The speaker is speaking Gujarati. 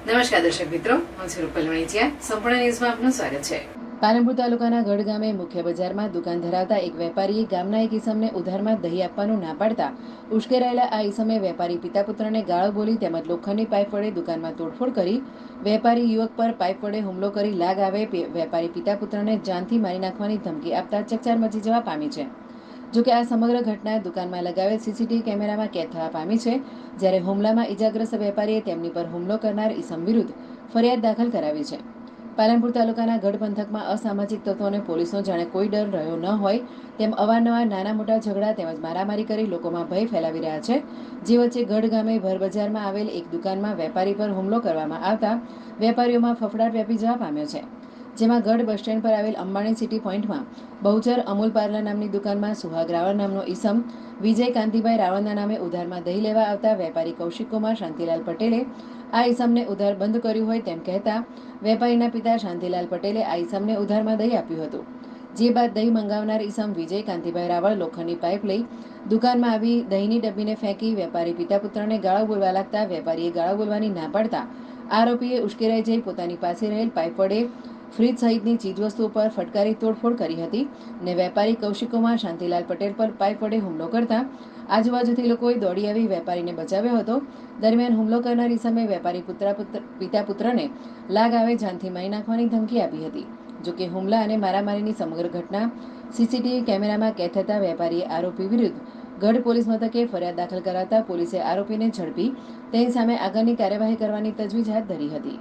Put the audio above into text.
નમસ્કાર દર્શક મિત્રો, હું છું રૂપલ વણિચિયા. સંપૂર્ણ ન્યૂઝમાં આપનું સ્વાગત છે. પાલનપુર તાલુકાના ગઢ ગામે મુખ્ય બજારમાં દુકાન ધરાવતા એક વેપારીએ ગામના એક ઈસમને ઉધારમાં દહીં આપવાનું ના પાડતા ઉશ્કેરાયેલા આ ઈસમે વેપારી પિતા પુત્રને ગાળો બોલી તેમજ લોખંડની પાઇપ વડે દુકાનમાં તોડફોડ કરી વેપારી યુવક પર પાઇપ વડે હુમલો કરી લાગ આવે વેપારી પિતા પુત્રને જાનથી મારી નાખવાની ધમકી આપતા ચકચાર મચી જવા પામી છે. જોકે આ સમગ્ર ઘટના દુકાનમાં લગાવેલ સીસીટીવી કેમેરામાં કેદ થવા પામી છે. જ્યારે હુમલામાં ઇજાગ્રસ્ત વેપારીએ તેમની પર હુમલો કરનાર ઈસમ વિરુદ્ધ ફરિયાદ દાખલ કરાવી છે. પાલનપુર તાલુકાના ગઢ પંથકમાં અસામાજિક તત્વોને પોલીસનો જાણે કોઈ ડર રહ્યો ન હોય તેમ અવારનવાર નાના મોટા ઝઘડા તેમજ મારામારી કરી લોકોમાં ભય ફેલાવી રહ્યા છે. જે વચ્ચે ગઢ ગામે ભર બજારમાં આવેલ એક દુકાનમાં વેપારી પર હુમલો કરવામાં આવતા વેપારીઓમાં ફફડાટ વ્યાપી જવા પામ્યો છે. જેમાં ગઢ બસ સ્ટેન્ડ પર આવેલ અંબાણી સિટી પોઈન્ટમાં બહુચર અમૂલ પાર્લર નામની દુકાનમાં સુહાગ રાવળ નામનો ઈસમ વિજય કાંતિભાઈ રાવળના નામે ઉધારમાં દહીં લેવા આવતા વેપારી કૌશિકકુમાર શાંતિલાલ પટેલે આ ઈસમને ઉધાર બંધ કર્યું હોય તેમ કહેતા વેપારીના પિતા શાંતિલાલ પટેલે આ ઈસમને ઉધારમાં દહીં આપ્યું હતું. જે બાદ દહીં મંગાવનાર ઈસમ વિજય કાંતિભાઈ રાવળ લોખંડની પાઇપ લઈ દુકાનમાં આવી દહીંની ડબ્બીને ફેંકી વેપારી પિતા પુત્રને ગાળો બોલવા લાગતા વેપારીએ ગાળો બોલવાની ના પાડતા આરોપીએ ઉશ્કેરાઈ જઈ પોતાની પાસે રહેલ પાઇપ વડે ફ્રીજ સહિતની ચીજવસ્તુઓ પર ફટકારી તોડફોડ કરી હતી ને વેપારી કૌશિકકુમાર શાંતિલાલ પટેલ પર પાઇપ વડે હુમલો કરતા આજુબાજુથી લોકોએ દોડી આવી વેપારીને બચાવ્યો હતો. દરમિયાન હુમલો કરનાર ઈસમે વેપારી પિતા પુત્રને લાગ આવે જાનથી મારી નાખવાની ધમકી આપી હતી. જોકે હુમલા અને મારામારીની સમગ્ર ઘટના સીસીટીવી કેમેરામાં કેદ થતા વેપારીએ આરોપી વિરુદ્ધ ગઢ પોલીસ મથકે ફરિયાદ દાખલ કરાવતા પોલીસે આરોપીને ઝડપી તેની સામે આગળની કાર્યવાહી કરવાની તજવીજ હાથ ધરી હતી.